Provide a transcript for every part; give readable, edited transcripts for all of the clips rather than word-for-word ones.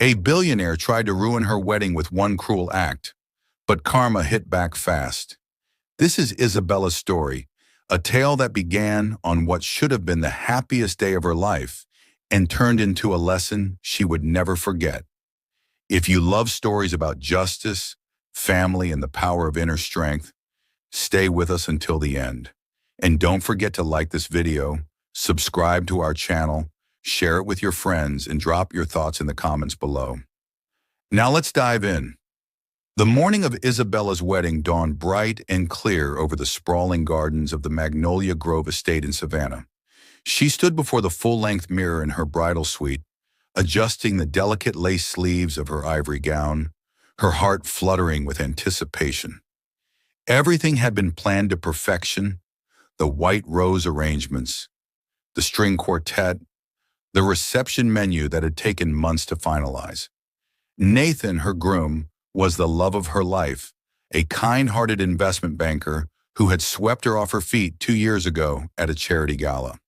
A billionaire tried to ruin her wedding with one cruel act, but karma hit back fast. This is Isabella's story, a tale that began on what should have been the happiest day of her life and turned into a lesson she would never forget. If you love stories about justice, family, and the power of inner strength, stay with us until the end. And don't forget to like this video, subscribe to our channel, share it with your friends, and drop your thoughts in the comments below. Now let's dive in. The morning of Isabella's wedding dawned bright and clear over the sprawling gardens of the Magnolia Grove estate in Savannah. She stood before the full-length mirror in her bridal suite, adjusting the delicate lace sleeves of her ivory gown, her heart fluttering with anticipation. Everything had been planned to perfection: the white rose arrangements, the string quartet, the reception menu that had taken months to finalize. Nathan, her groom, was the love of her life, a kind-hearted investment banker who had swept her off her feet 2 years ago at a charity gala.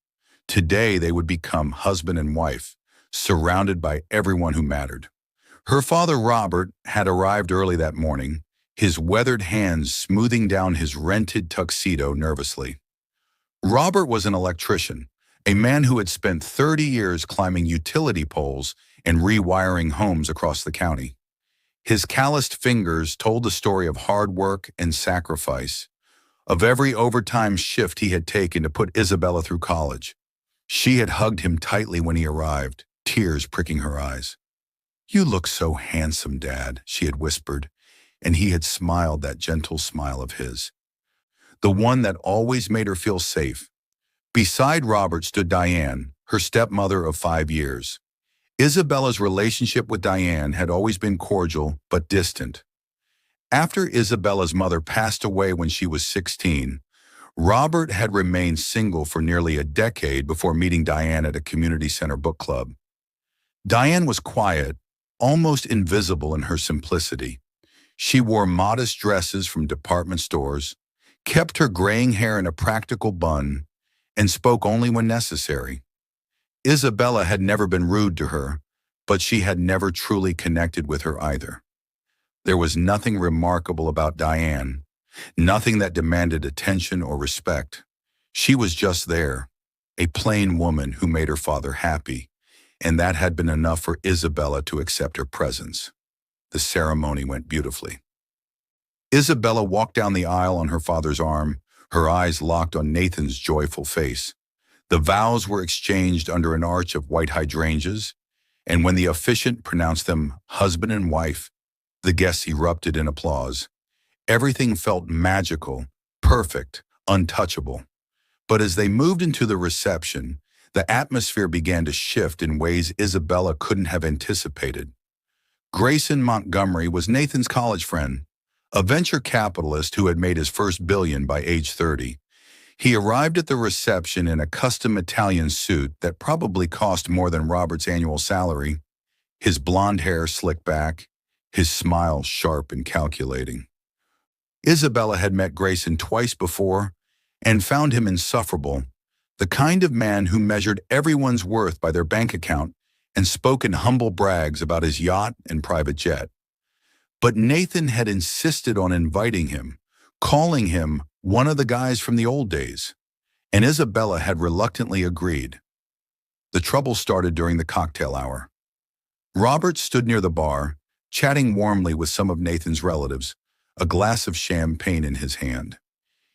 Today, they would become husband and wife, surrounded by everyone who mattered. Her father, Robert, had arrived early that morning, his weathered hands smoothing down his rented tuxedo nervously. Robert was an electrician, a man who had spent 30 years climbing utility poles and rewiring homes across the county. His calloused fingers told the story of hard work and sacrifice, of every overtime shift he had taken to put Isabella through college. She had hugged him tightly when he arrived, tears pricking her eyes. "You look so handsome, Dad," she had whispered, and he had smiled that gentle smile of his, the one that always made her feel safe. Beside Robert stood Diane, her stepmother of 5 years. Isabella's relationship with Diane had always been cordial but distant. After Isabella's mother passed away when she was 16, Robert had remained single for nearly a decade before meeting Diane at a community center book club. Diane was quiet, almost invisible in her simplicity. She wore modest dresses from department stores, kept her graying hair in a practical bun, and spoke only when necessary. Isabella had never been rude to her, but she had never truly connected with her either. There was nothing remarkable about Diane, nothing that demanded attention or respect. She was just there, a plain woman who made her father happy, and that had been enough for Isabella to accept her presence. The ceremony went beautifully. Isabella walked down the aisle on her father's arm, her eyes locked on Nathan's joyful face. The vows were exchanged under an arch of white hydrangeas, and when the officiant pronounced them husband and wife, the guests erupted in applause. Everything felt magical, perfect, untouchable. But as they moved into the reception, the atmosphere began to shift in ways Isabella couldn't have anticipated. Grayson Montgomery was Nathan's college friend, a venture capitalist who had made his first billion by age 30. He arrived at the reception in a custom Italian suit that probably cost more than Robert's annual salary, his blonde hair slicked back, his smile sharp and calculating. Isabella had met Grayson twice before and found him insufferable, the kind of man who measured everyone's worth by their bank account and spoke in humble brags about his yacht and private jet. But Nathan had insisted on inviting him, calling him one of the guys from the old days, and Isabella had reluctantly agreed. The trouble started during the cocktail hour. Robert stood near the bar, chatting warmly with some of Nathan's relatives, a glass of champagne in his hand.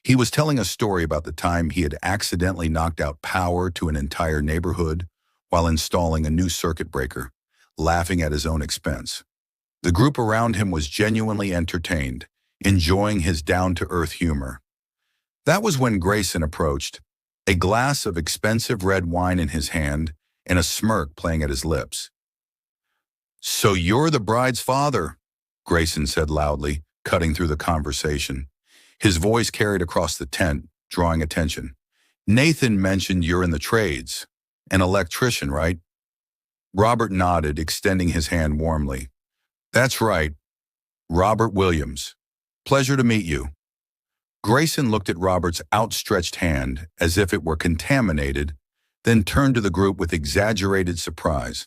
He was telling a story about the time he had accidentally knocked out power to an entire neighborhood while installing a new circuit breaker, laughing at his own expense. The group around him was genuinely entertained, enjoying his down-to-earth humor. That was when Grayson approached, a glass of expensive red wine in his hand and a smirk playing at his lips. "So you're the bride's father," Grayson said loudly, cutting through the conversation. His voice carried across the tent, drawing attention. "Nathan mentioned you're in the trades. An electrician, right?" Robert nodded, extending his hand warmly. "That's right. Robert Williams. Pleasure to meet you." Grayson looked at Robert's outstretched hand as if it were contaminated, then turned to the group with exaggerated surprise.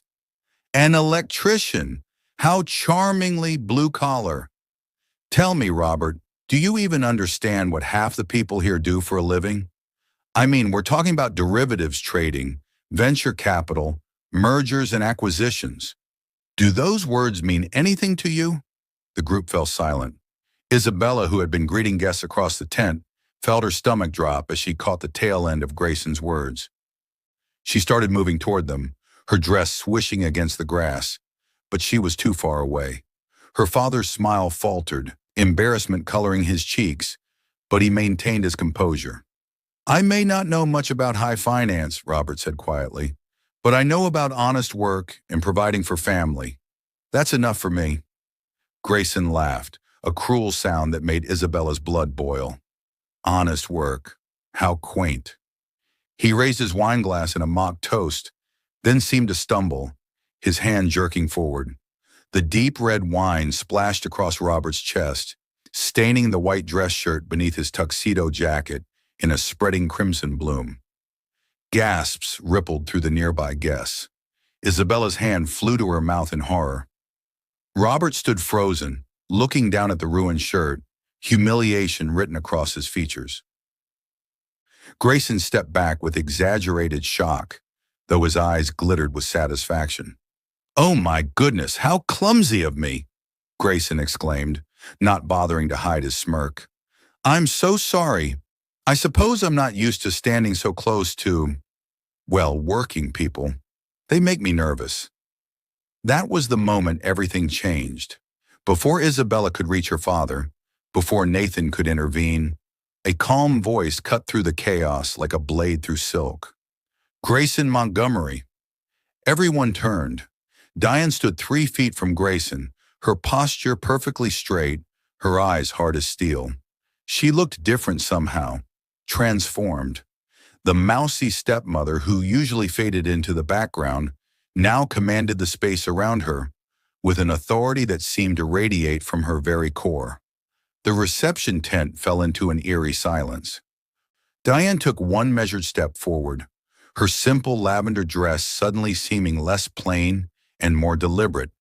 An electrician. How charmingly blue-collar. Tell me, Robert, do you even understand what half the people here do for a living? I mean, we're talking about derivatives trading, venture capital, mergers and acquisitions. Do those words mean anything to you? The group fell silent. Isabella, who had been greeting guests across the tent, felt her stomach drop as she caught the tail end of Grayson's words. She started moving toward them, her dress swishing against the grass, but she was too far away. Her father's smile faltered, embarrassment coloring his cheeks, but he maintained his composure. I may not know much about high finance, Robert said quietly, but I know about honest work and providing for family. That's enough for me. Grayson laughed, a cruel sound that made Isabella's blood boil. Honest work. How quaint. He raised his wineglass in a mock toast, then seemed to stumble, his hand jerking forward. The deep red wine splashed across Robert's chest, staining the white dress shirt beneath his tuxedo jacket in a spreading crimson bloom. Gasps rippled through the nearby guests. Isabella's hand flew to her mouth in horror. Robert stood frozen, looking down at the ruined shirt, humiliation written across his features. Grayson stepped back with exaggerated shock, though his eyes glittered with satisfaction. "Oh my goodness, how clumsy of me!" Grayson exclaimed, not bothering to hide his smirk. "I'm so sorry. I suppose I'm not used to standing so close to, well, working people. They make me nervous." That was the moment everything changed. Before Isabella could reach her father, before Nathan could intervene, a calm voice cut through the chaos like a blade through silk. "Grayson Montgomery." Everyone turned. Diane stood 3 feet from Grayson, her posture perfectly straight, her eyes hard as steel. She looked different somehow, transformed. The mousy stepmother, who usually faded into the background, now commanded the space around her, with an authority that seemed to radiate from her very core. The reception tent fell into an eerie silence. Diane took one measured step forward, her simple lavender dress suddenly seeming less plain and more deliberate,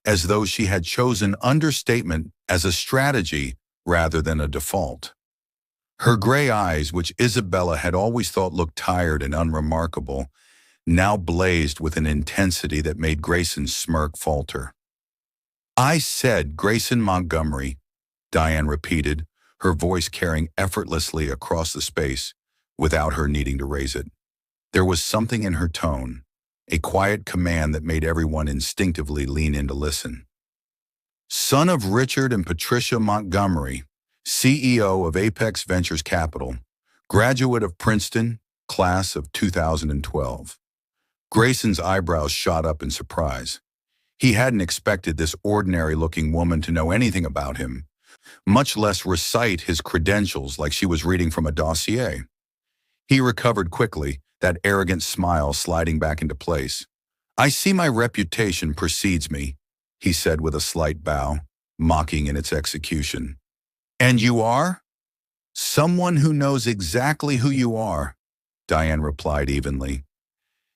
as though she had chosen understatement as a strategy rather than a default. Her gray eyes, which Isabella had always thought looked tired and unremarkable, now blazed with an intensity that made Grayson's smirk falter. "I said Grayson Montgomery," Diane repeated, her voice carrying effortlessly across the space without her needing to raise it. There was something in her tone, a quiet command that made everyone instinctively lean in to listen. "Son of Richard and Patricia Montgomery, CEO of Apex Ventures Capital, graduate of Princeton, class of 2012. Grayson's eyebrows shot up in surprise. He hadn't expected this ordinary-looking woman to know anything about him, much less recite his credentials like she was reading from a dossier. He recovered quickly, that arrogant smile sliding back into place. "I see my reputation precedes me," he said with a slight bow, mocking in its execution. "And you are?" "Someone who knows exactly who you are," Diane replied evenly.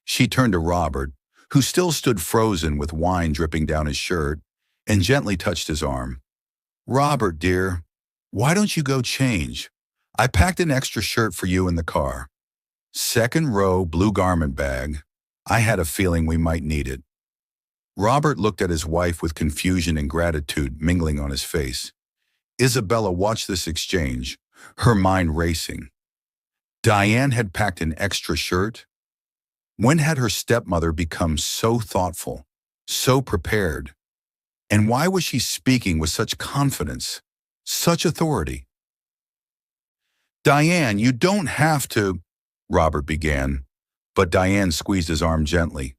She turned to Robert, who still stood frozen with wine dripping down his shirt, and gently touched his arm. "Robert, dear, why don't you go change? I packed an extra shirt for you in the car. Second row blue garment bag. I had a feeling we might need it." Robert looked at his wife with confusion and gratitude mingling on his face. Isabella watched this exchange, her mind racing. Diane had packed an extra shirt? When had her stepmother become so thoughtful, so prepared? And why was she speaking with such confidence, such authority? "Diane, you don't have to," Robert began, but Diane squeezed his arm gently.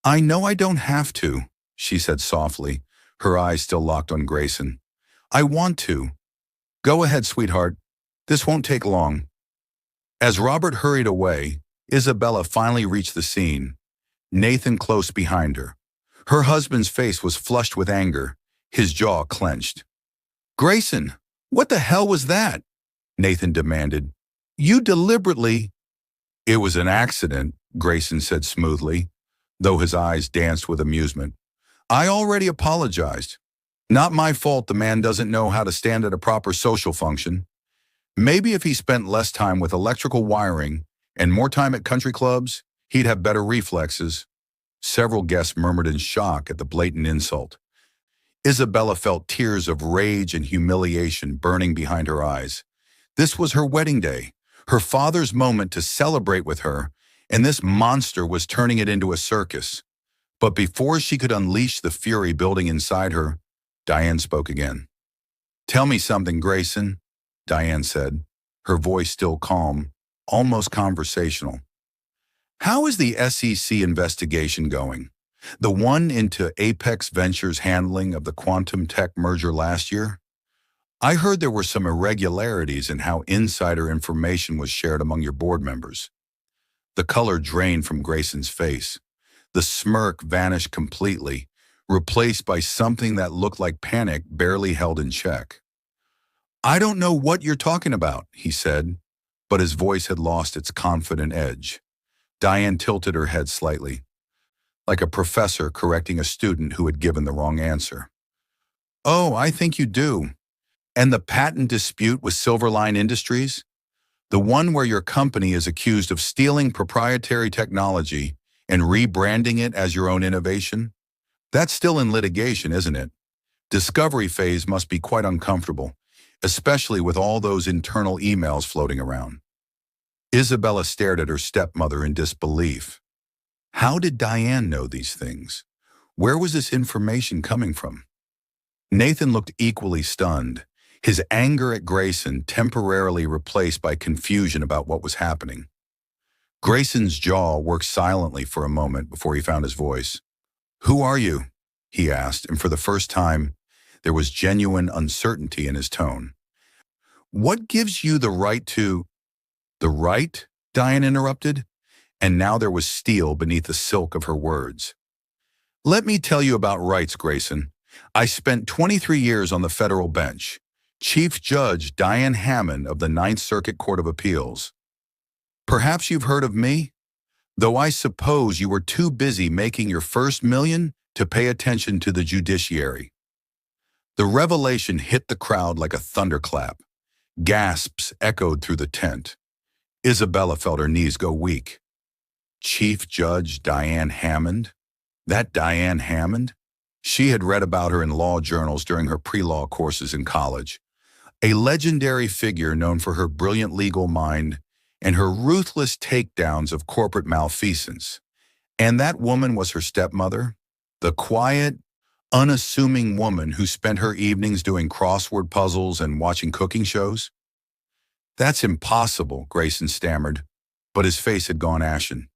"I know I don't have to," she said softly, her eyes still locked on Grayson. "I want to. Go ahead, sweetheart. This won't take long." As Robert hurried away, Isabella finally reached the scene, Nathan close behind her. Her husband's face was flushed with anger, his jaw clenched. "Grayson, what the hell was that?" Nathan demanded. "You deliberately—" "It was an accident," Grayson said smoothly, though his eyes danced with amusement. I already apologized. Not my fault the man doesn't know how to stand at a proper social function. Maybe if he spent less time with electrical wiring and more time at country clubs, he'd have better reflexes. Several guests murmured in shock at the blatant insult. Isabella felt tears of rage and humiliation burning behind her eyes. This was her wedding day, her father's moment to celebrate with her, and this monster was turning it into a circus. But before she could unleash the fury building inside her, Diane spoke again. "Tell me something, Grayson," Diane said, her voice still calm, almost conversational. "How is the SEC investigation going? The one into Apex Ventures' handling of the quantum tech merger last year? I heard there were some irregularities in how insider information was shared among your board members." The color drained from Grayson's face. The smirk vanished completely, replaced by something that looked like panic barely held in check. "I don't know what you're talking about," he said, but his voice had lost its confident edge. Diane tilted her head slightly, like a professor correcting a student who had given the wrong answer. "Oh, I think you do. And the patent dispute with Silverline Industries? The one where your company is accused of stealing proprietary technology and rebranding it as your own innovation? That's still in litigation, isn't it? Discovery phase must be quite uncomfortable, especially with all those internal emails floating around." Isabella stared at her stepmother in disbelief. How did Diane know these things? Where was this information coming from? Nathan looked equally stunned, his anger at Grayson temporarily replaced by confusion about what was happening. Grayson's jaw worked silently for a moment before he found his voice. "Who are you?" he asked, and for the first time, there was genuine uncertainty in his tone. "What gives you the right to—" "The right?" Diane interrupted, and now there was steel beneath the silk of her words. "Let me tell you about rights, Grayson. I spent 23 years on the federal bench. Chief Judge Diane Hammond of the Ninth Circuit Court of Appeals. Perhaps you've heard of me? Though I suppose you were too busy making your first million to pay attention to the judiciary." The revelation hit the crowd like a thunderclap. Gasps echoed through the tent. Isabella felt her knees go weak. Chief Judge Diane Hammond? That Diane Hammond? She had read about her in law journals during her pre-law courses in college. A legendary figure known for her brilliant legal mind and her ruthless takedowns of corporate malfeasance. And that woman was her stepmother, the quiet, unassuming woman who spent her evenings doing crossword puzzles and watching cooking shows. "That's impossible," Grayson stammered, but his face had gone ashen.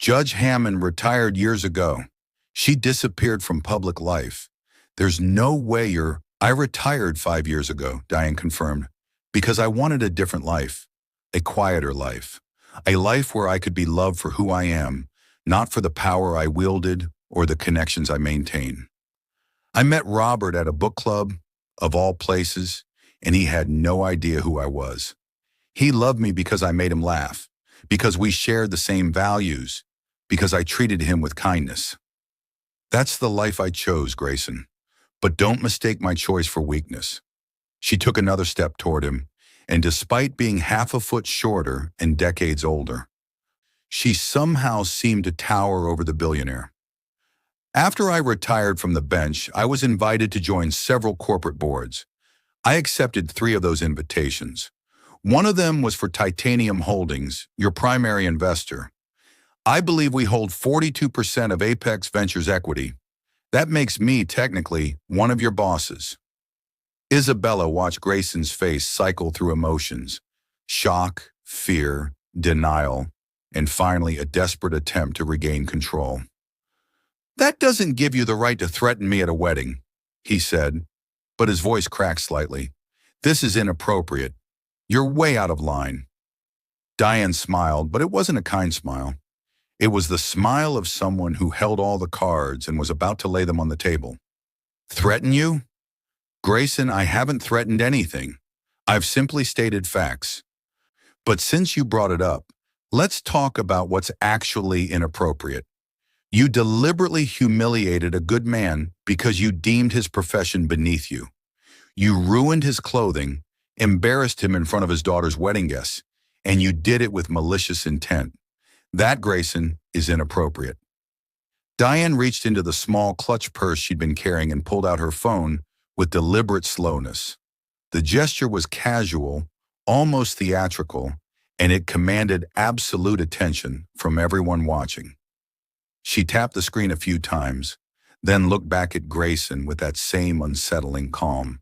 "Judge Hammond retired years ago. She disappeared from public life. There's no way you're—" "I retired 5 years ago," Diane confirmed, "because I wanted a different life, a quieter life, a life where I could be loved for who I am, not for the power I wielded or the connections I maintain. I met Robert at a book club, of all places, and he had no idea who I was. He loved me because I made him laugh, because we shared the same values, because I treated him with kindness. That's the life I chose, Grayson. But don't mistake my choice for weakness." She took another step toward him, and despite being half a foot shorter and decades older, she somehow seemed to tower over the billionaire. "After I retired from the bench, I was invited to join several corporate boards. I accepted 3 of those invitations. One of them was for Titanium Holdings, your primary investor. I believe we hold 42% of Apex Ventures equity. That makes me, technically, one of your bosses." Isabella watched Grayson's face cycle through emotions: shock, fear, denial, and finally a desperate attempt to regain control. "That doesn't give you the right to threaten me at a wedding," he said, but his voice cracked slightly. "This is inappropriate. You're way out of line." Diane smiled, but it wasn't a kind smile. It was the smile of someone who held all the cards and was about to lay them on the table. "Threaten you? Grayson, I haven't threatened anything. I've simply stated facts. But since you brought it up, let's talk about what's actually inappropriate. You deliberately humiliated a good man because you deemed his profession beneath you. You ruined his clothing, embarrassed him in front of his daughter's wedding guests, and you did it with malicious intent. That, Grayson, is inappropriate. Diane reached into the small clutch purse she'd been carrying and pulled out her phone with deliberate slowness. The gesture was casual, almost theatrical, and it commanded absolute attention from everyone watching. She tapped the screen a few times, then looked back at Grayson with that same unsettling calm.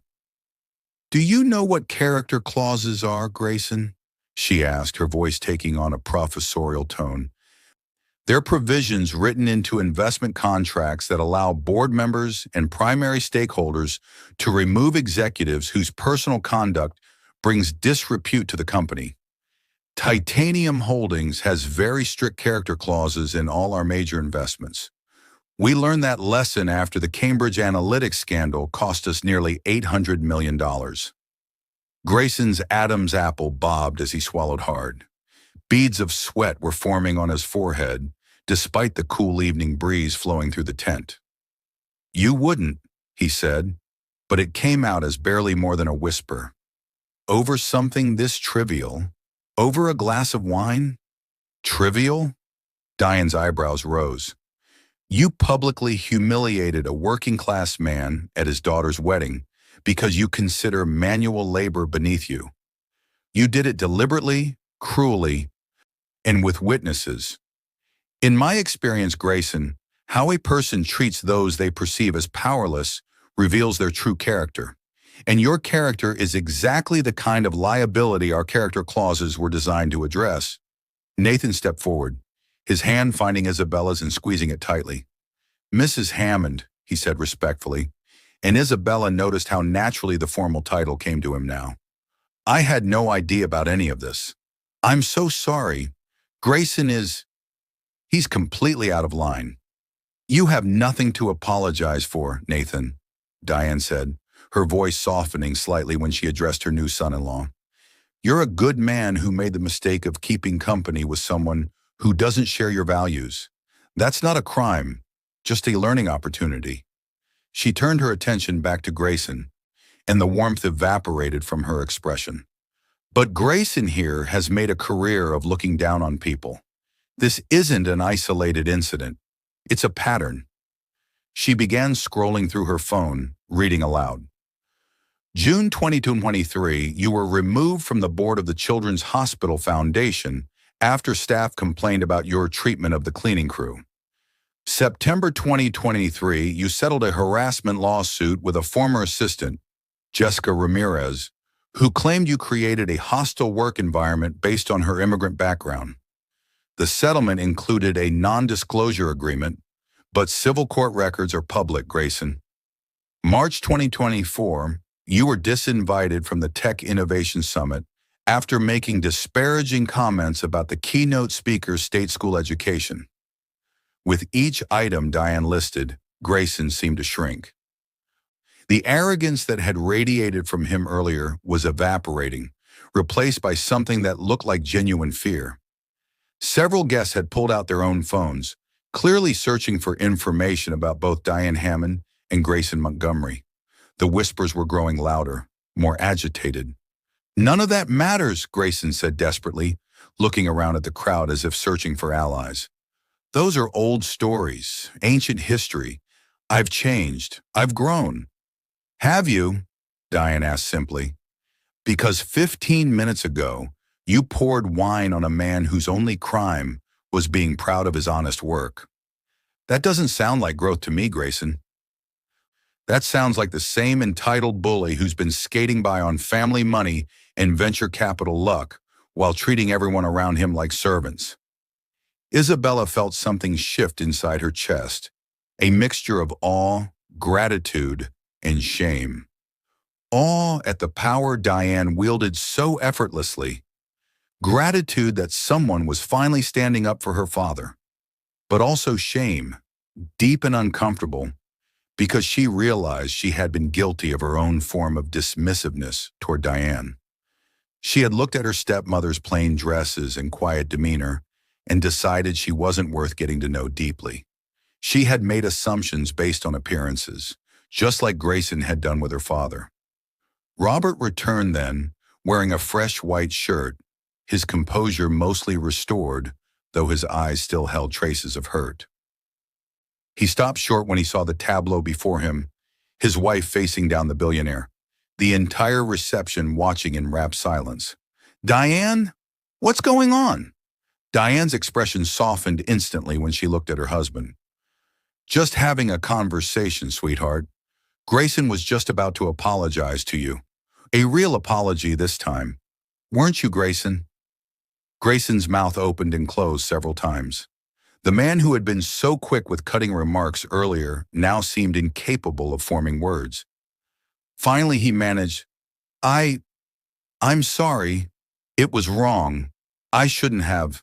"Do you know what character clauses are, Grayson?" she asked, her voice taking on a professorial tone. "They're provisions written into investment contracts that allow board members and primary stakeholders to remove executives whose personal conduct brings disrepute to the company. Titanium Holdings has very strict character clauses in all our major investments. We learned that lesson after the Cambridge Analytica scandal cost us nearly $800 million. Grayson's Adam's apple bobbed as he swallowed hard. Beads of sweat were forming on his forehead, despite the cool evening breeze flowing through the tent. "You wouldn't," he said, but it came out as barely more than a whisper. "Over something this trivial? Over a glass of wine? Trivial?" Diane's eyebrows rose. "You publicly humiliated a working-class man at his daughter's wedding because you consider manual labor beneath you. You did it deliberately, cruelly, and with witnesses. In my experience, Grayson, how a person treats those they perceive as powerless reveals their true character. And your character is exactly the kind of liability our character clauses were designed to address." Nathan stepped forward, his hand finding Isabella's and squeezing it tightly. "Mrs. Hammond," he said respectfully, and Isabella noticed how naturally the formal title came to him now. "I had no idea about any of this. I'm so sorry. Grayson he's completely out of line." "You have nothing to apologize for, Nathan," Diane said, her voice softening slightly when she addressed her new son-in-law. "You're a good man who made the mistake of keeping company with someone who doesn't share your values. That's not a crime, just a learning opportunity." She turned her attention back to Grayson, and the warmth evaporated from her expression. "But Grayson here has made a career of looking down on people. This isn't an isolated incident. It's a pattern." She began scrolling through her phone, reading aloud. "June 2023, you were removed from the board of the Children's Hospital Foundation after staff complained about your treatment of the cleaning crew. September 2023, you settled a harassment lawsuit with a former assistant, Jessica Ramirez, who claimed you created a hostile work environment based on her immigrant background. The settlement included a non-disclosure agreement, but civil court records are public, Grayson. March 2024, you were disinvited from the Tech Innovation Summit after making disparaging comments about the keynote speaker's state school education." With each item Diane listed, Grayson seemed to shrink. The arrogance that had radiated from him earlier was evaporating, replaced by something that looked like genuine fear. Several guests had pulled out their own phones, clearly searching for information about both Diane Hammond and Grayson Montgomery. The whispers were growing louder, more agitated. "None of that matters," Grayson said desperately, looking around at the crowd as if searching for allies. "Those are old stories, ancient history. I've changed. I've grown." "Have you?" Diane asked simply. "Because 15 minutes ago, you poured wine on a man whose only crime was being proud of his honest work. That doesn't sound like growth to me, Grayson. That sounds like the same entitled bully who's been skating by on family money and venture capital luck while treating everyone around him like servants." Isabella felt something shift inside her chest, a mixture of awe, gratitude, and shame. Awe at the power Diane wielded so effortlessly. Gratitude that someone was finally standing up for her father. But also shame, deep and uncomfortable, because she realized she had been guilty of her own form of dismissiveness toward Diane. She had looked at her stepmother's plain dresses and quiet demeanor and decided she wasn't worth getting to know deeply. She had made assumptions based on appearances, just like Grayson had done with her father. Robert returned then, wearing a fresh white shirt, his composure mostly restored, though his eyes still held traces of hurt. He stopped short when he saw the tableau before him, his wife facing down the billionaire, the entire reception watching in rapt silence. "Diane? What's going on?" Diane's expression softened instantly when she looked at her husband. "Just having a conversation, sweetheart. Grayson was just about to apologize to you. A real apology this time. Weren't you, Grayson?" Grayson's mouth opened and closed several times. The man who had been so quick with cutting remarks earlier now seemed incapable of forming words. Finally, he managed, I'm sorry. It was wrong. I shouldn't have."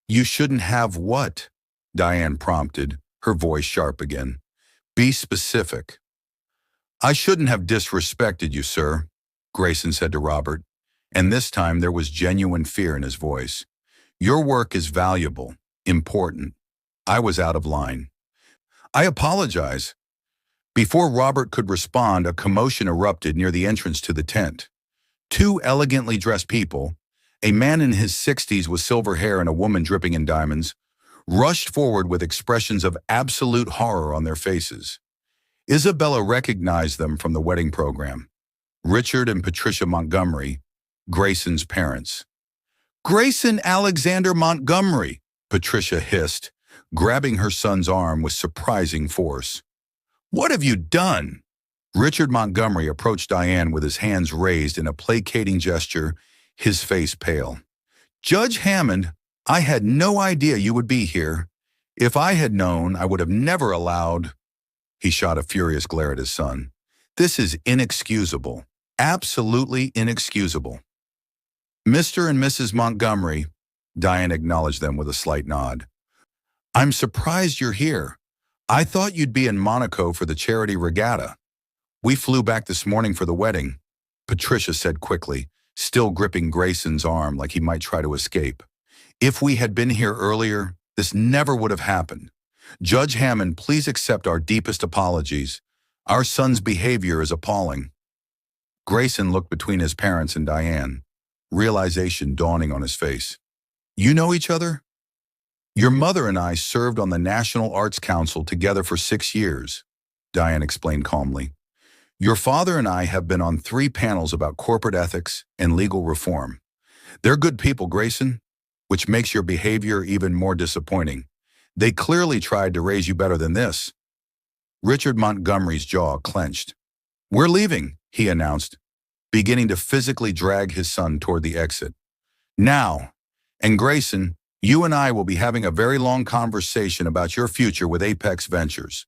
"You shouldn't have what?" Diane prompted, her voice sharp again. "Be specific." "I shouldn't have disrespected you, sir," Grayson said to Robert, and this time there was genuine fear in his voice. "Your work is valuable, important. I was out of line. I apologize." Before Robert could respond, a commotion erupted near the entrance to the tent. Two elegantly dressed people, a man in his 60s with silver hair and a woman dripping in diamonds, rushed forward with expressions of absolute horror on their faces. Isabella recognized them from the wedding program. Richard and Patricia Montgomery, Grayson's parents. "Grayson Alexander Montgomery," Patricia hissed, grabbing her son's arm with surprising force. "What have you done?" Richard Montgomery approached Diane with his hands raised in a placating gesture, his face pale. "Judge Hammond, I had no idea you would be here. If I had known, I would have never allowed—" He shot a furious glare at his son. "This is inexcusable. Absolutely inexcusable." "Mr. and Mrs. Montgomery," Diane acknowledged them with a slight nod. "I'm surprised you're here. I thought you'd be in Monaco for the charity regatta." "We flew back this morning for the wedding," Patricia said quickly, still gripping Grayson's arm like he might try to escape. "If we had been here earlier, this never would have happened. Judge Hammond, please accept our deepest apologies. Our son's behavior is appalling." Grayson looked between his parents and Diane, realization dawning on his face. "You know each other?" "Your mother and I served on the National Arts Council together for 6 years," Diane explained calmly. "Your father and I have been on 3 panels about corporate ethics and legal reform. They're good people, Grayson, which makes your behavior even more disappointing. They clearly tried to raise you better than this." Richard Montgomery's jaw clenched. "We're leaving," he announced, beginning to physically drag his son toward the exit. "Now, and Grayson, you and I will be having a very long conversation about your future with Apex Ventures."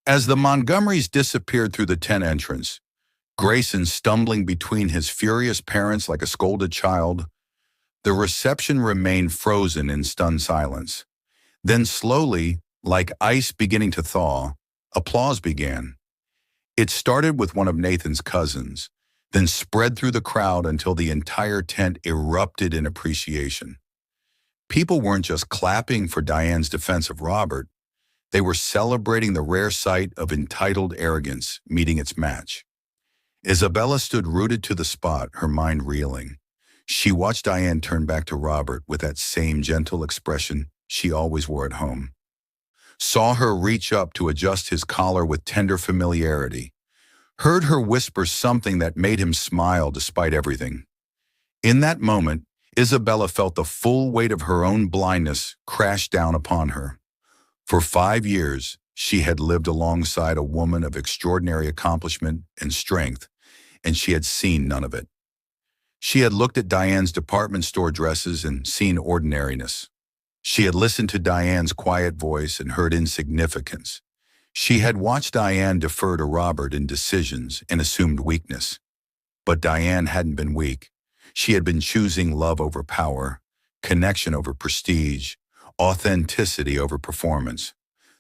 As the Montgomerys disappeared through the tent entrance, Grayson stumbling between his furious parents like a scolded child, the reception remained frozen in stunned silence. Then slowly, like ice beginning to thaw, applause began. It started with one of Nathan's cousins, then spread through the crowd until the entire tent erupted in appreciation. People weren't just clapping for Diane's defense of Robert. They were celebrating the rare sight of entitled arrogance meeting its match. Isabella stood rooted to the spot, her mind reeling. She watched Diane turn back to Robert with that same gentle expression she always wore at home. Saw her reach up to adjust his collar with tender familiarity. Heard her whisper something that made him smile despite everything. In that moment, Isabella felt the full weight of her own blindness crash down upon her. For 5 years, she had lived alongside a woman of extraordinary accomplishment and strength, and she had seen none of it. She had looked at Diane's department store dresses and seen ordinariness. She had listened to Diane's quiet voice and heard insignificance. She had watched Diane defer to Robert in decisions and assumed weakness. But Diane hadn't been weak. She had been choosing love over power, connection over prestige, authenticity over performance.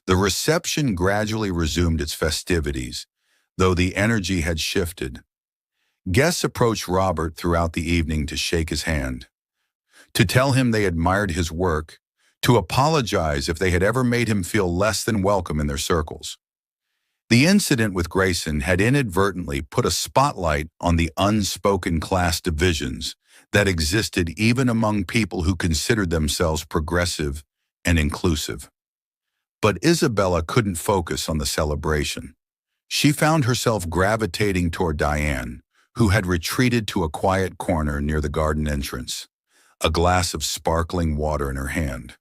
The reception gradually resumed its festivities, though the energy had shifted. Guests approached Robert throughout the evening to shake his hand, to tell him they admired his work, to apologize if they had ever made him feel less than welcome in their circles. The incident with Grayson had inadvertently put a spotlight on the unspoken class divisions that existed even among people who considered themselves progressive and inclusive. But Isabella couldn't focus on the celebration. She found herself gravitating toward Diane, who had retreated to a quiet corner near the garden entrance, a glass of sparkling water in her hand.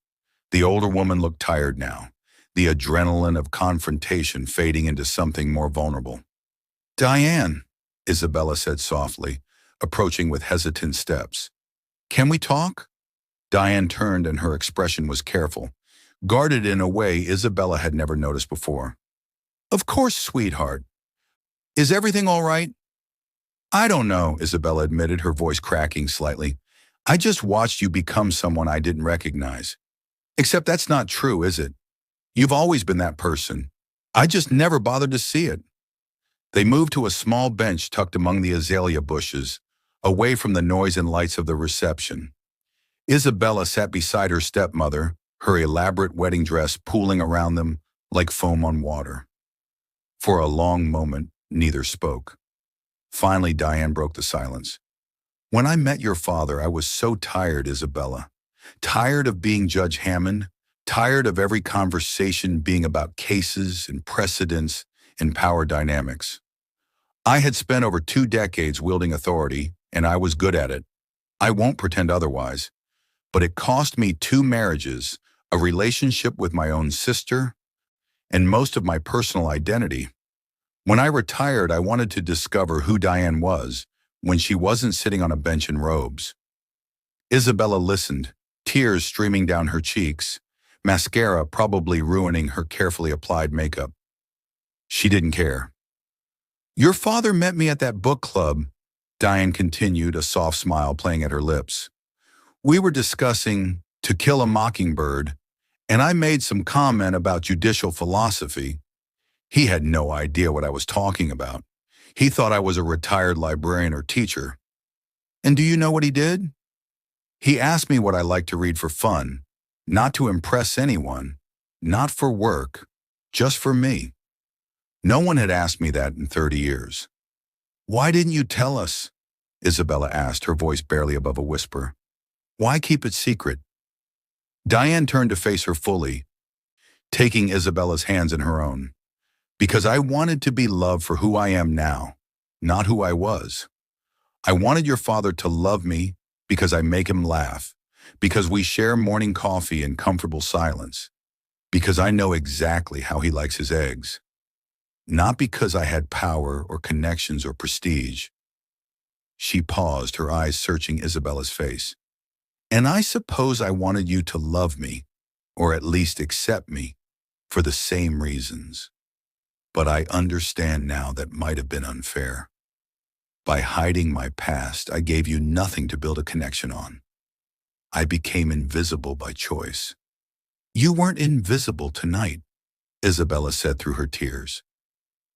The older woman looked tired now, the adrenaline of confrontation fading into something more vulnerable. "Diane," Isabella said softly, approaching with hesitant steps. "Can we talk?" Diane turned and her expression was careful, guarded in a way Isabella had never noticed before. "Of course, sweetheart. Is everything all right?" "I don't know," Isabella admitted, her voice cracking slightly. "I just watched you become someone I didn't recognize. Except that's not true, is it? You've always been that person. I just never bothered to see it." They moved to a small bench tucked among the azalea bushes, away from the noise and lights of the reception. Isabella sat beside her stepmother, her elaborate wedding dress pooling around them like foam on water. For a long moment, neither spoke. Finally, Diane broke the silence. "When I met your father, I was so tired, Isabella. Tired of being Judge Hammond, tired of every conversation being about cases and precedents and power dynamics. I had spent over 2 decades wielding authority, and I was good at it. I won't pretend otherwise. But it cost me 2 marriages, a relationship with my own sister, and most of my personal identity. When I retired, I wanted to discover who Diane was when she wasn't sitting on a bench in robes." Isabella listened, tears streaming down her cheeks, mascara probably ruining her carefully applied makeup. She didn't care. "Your father met me at that book club," Diane continued, a soft smile playing at her lips. "We were discussing To Kill a Mockingbird, and I made some comment about judicial philosophy. He had no idea what I was talking about. He thought I was a retired librarian or teacher. And do you know what he did? He asked me what I like to read for fun, not to impress anyone, not for work, just for me. No one had asked me that in 30 years. "Why didn't you tell us?" Isabella asked, her voice barely above a whisper. "Why keep it secret?" Diane turned to face her fully, taking Isabella's hands in her own. "Because I wanted to be loved for who I am now, not who I was. I wanted your father to love me because I make him laugh, because we share morning coffee in comfortable silence, because I know exactly how he likes his eggs. Not because I had power or connections or prestige." She paused, her eyes searching Isabella's face. "And I suppose I wanted you to love me, or at least accept me, for the same reasons. But I understand now that might have been unfair. By hiding my past, I gave you nothing to build a connection on. I became invisible by choice." "You weren't invisible tonight," Isabella said through her tears.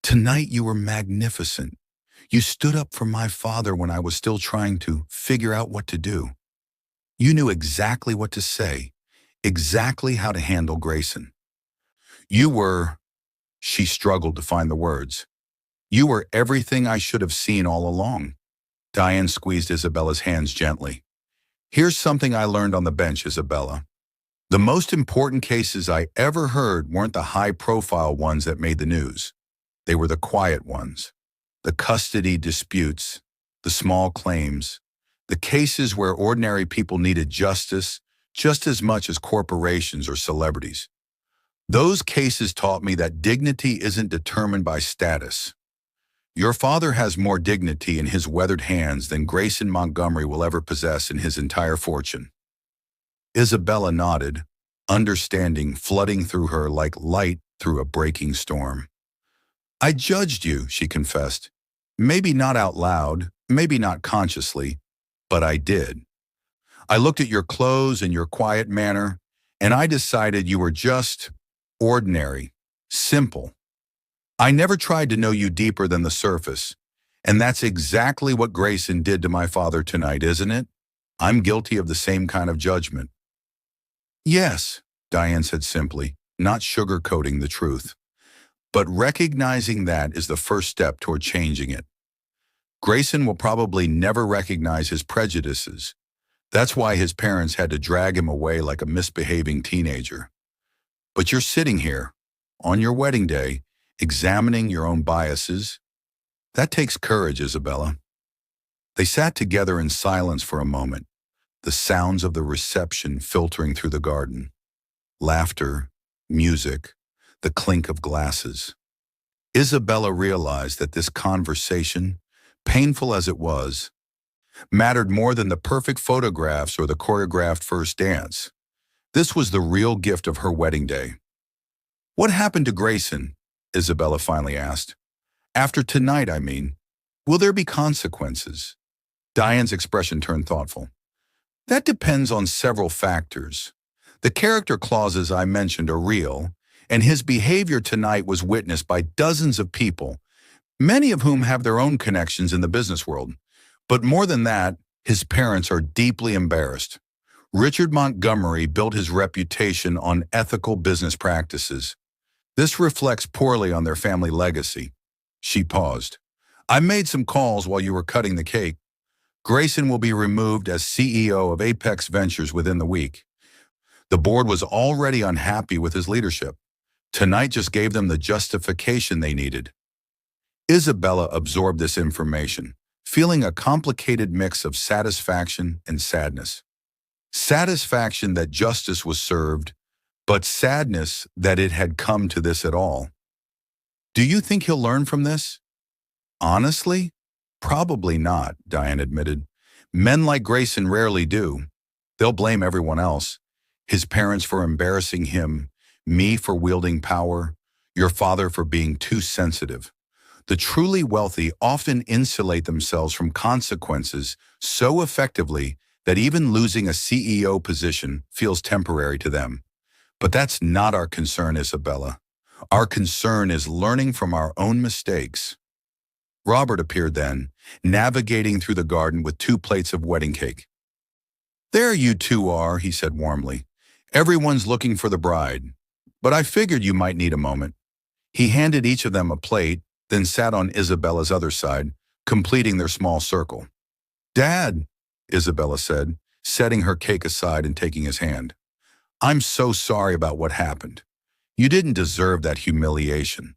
"Tonight you were magnificent. You stood up for my father when I was still trying to figure out what to do. You knew exactly what to say, exactly how to handle Grayson. You were," she struggled to find the words, "you were everything I should have seen all along." Diane squeezed Isabella's hands gently. "Here's something I learned on the bench, Isabella. The most important cases I ever heard weren't the high-profile ones that made the news. They were the quiet ones, the custody disputes, the small claims, the cases where ordinary people needed justice just as much as corporations or celebrities. Those cases taught me that dignity isn't determined by status. Your father has more dignity in his weathered hands than Grayson Montgomery will ever possess in his entire fortune." Isabella nodded, understanding flooding through her like light through a breaking storm. "I judged you," she confessed. "Maybe not out loud, maybe not consciously, but I did. I looked at your clothes and your quiet manner, and I decided you were just ordinary, simple. I never tried to know you deeper than the surface, and that's exactly what Grayson did to my father tonight, isn't it? I'm guilty of the same kind of judgment." Yes, Diane said simply, not sugarcoating the truth. But recognizing that is the first step toward changing it. Grayson will probably never recognize his prejudices. That's why his parents had to drag him away like a misbehaving teenager. But you're sitting here, on your wedding day, examining your own biases. That takes courage, Isabella. They sat together in silence for a moment, the sounds of the reception filtering through the garden. Laughter, music, the clink of glasses. Isabella realized that this conversation, painful as it was, mattered more than the perfect photographs or the choreographed first dance. This was the real gift of her wedding day. What happened to Grayson? Isabella finally asked. After tonight, I mean. Will there be consequences? Diane's expression turned thoughtful. That depends on several factors. The character clauses I mentioned are real, and his behavior tonight was witnessed by dozens of people, many of whom have their own connections in the business world. But more than that, his parents are deeply embarrassed. Richard Montgomery built his reputation on ethical business practices. This reflects poorly on their family legacy. She paused. I made some calls while you were cutting the cake. Grayson will be removed as CEO of Apex Ventures within the week. The board was already unhappy with his leadership. Tonight just gave them the justification they needed. Isabella absorbed this information, feeling a complicated mix of satisfaction and sadness. Satisfaction that justice was served, but sadness that it had come to this at all. Do you think he'll learn from this? Honestly, probably not, Diane admitted. Men like Grayson rarely do. They'll blame everyone else. His parents for embarrassing him, me for wielding power, your father for being too sensitive. The truly wealthy often insulate themselves from consequences so effectively that even losing a CEO position feels temporary to them. But that's not our concern, Isabella. Our concern is learning from our own mistakes. Robert appeared then, navigating through the garden with 2 plates of wedding cake. There you two are, he said warmly. Everyone's looking for the bride, but I figured you might need a moment. He handed each of them a plate, then sat on Isabella's other side, completing their small circle. Dad, Isabella said, setting her cake aside and taking his hand. I'm so sorry about what happened. You didn't deserve that humiliation.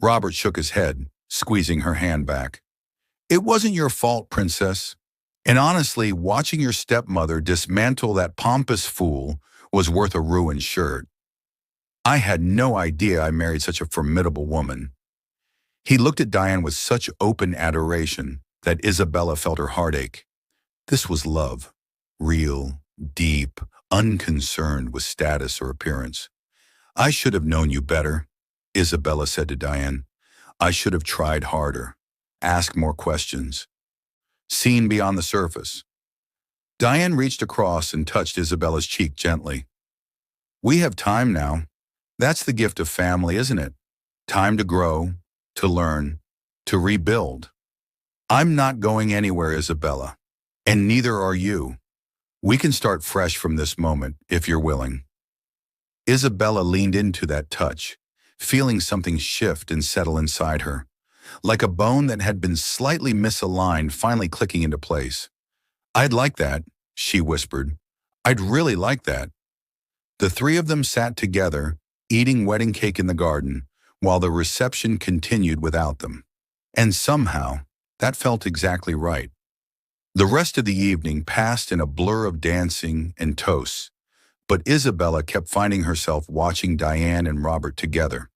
Robert shook his head, squeezing her hand back. It wasn't your fault, Princess. And honestly, watching your stepmother dismantle that pompous fool was worth a ruined shirt. I had no idea I married such a formidable woman. He looked at Diane with such open adoration that Isabella felt her heart ache. This was love, real, deep, unconcerned with status or appearance. I should have known you better, Isabella said to Diane. I should have tried harder, asked more questions, seen beyond the surface. Diane reached across and touched Isabella's cheek gently. We have time now. That's the gift of family, isn't it? Time to grow, to learn, to rebuild. I'm not going anywhere, Isabella, and neither are you. We can start fresh from this moment, if you're willing. Isabella leaned into that touch, feeling something shift and settle inside her, like a bone that had been slightly misaligned finally clicking into place. I'd like that, she whispered. I'd really like that. The 3 of them sat together, eating wedding cake in the garden, while the reception continued without them. And somehow, that felt exactly right. The rest of the evening passed in a blur of dancing and toasts, but Isabella kept finding herself watching Diane and Robert together.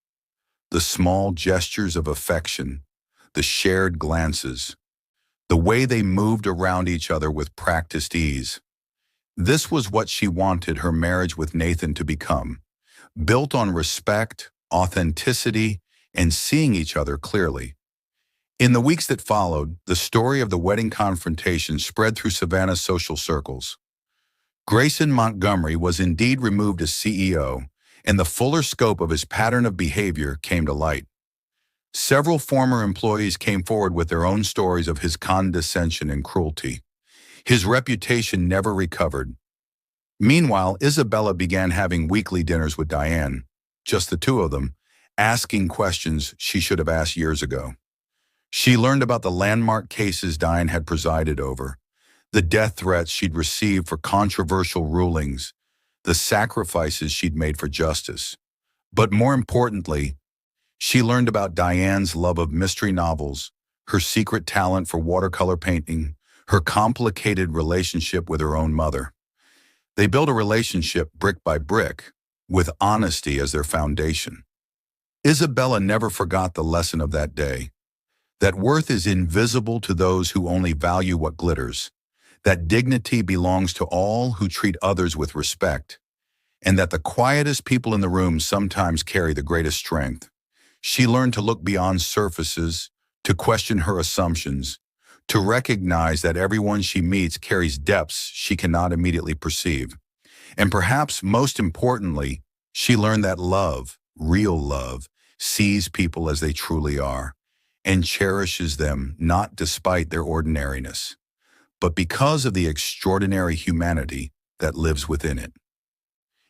The small gestures of affection, the shared glances, the way they moved around each other with practiced ease. This was what she wanted her marriage with Nathan to become, built on respect, authenticity, and seeing each other clearly. In the weeks that followed, the story of the wedding confrontation spread through Savannah's social circles. Grayson Montgomery was indeed removed as CEO, and the fuller scope of his pattern of behavior came to light. Several former employees came forward with their own stories of his condescension and cruelty. His reputation never recovered. Meanwhile, Isabella began having weekly dinners with Diane, just the two of them, asking questions she should have asked years ago. She learned about the landmark cases Diane had presided over, the death threats she'd received for controversial rulings, the sacrifices she'd made for justice. But more importantly, she learned about Diane's love of mystery novels, her secret talent for watercolor painting, her complicated relationship with her own mother. They built a relationship brick by brick, with honesty as their foundation. Isabella never forgot the lesson of that day, that worth is invisible to those who only value what glitters, that dignity belongs to all who treat others with respect, and that the quietest people in the room sometimes carry the greatest strength. She learned to look beyond surfaces, to question her assumptions, to recognize that everyone she meets carries depths she cannot immediately perceive. And perhaps most importantly, she learned that love, real love, sees people as they truly are and cherishes them not despite their ordinariness, but because of the extraordinary humanity that lives within it.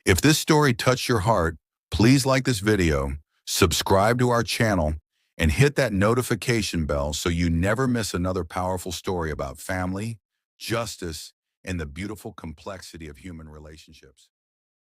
If this story touched your heart, please like this video, subscribe to our channel, and hit that notification bell so you never miss another powerful story about family, justice, and the beautiful complexity of human relationships.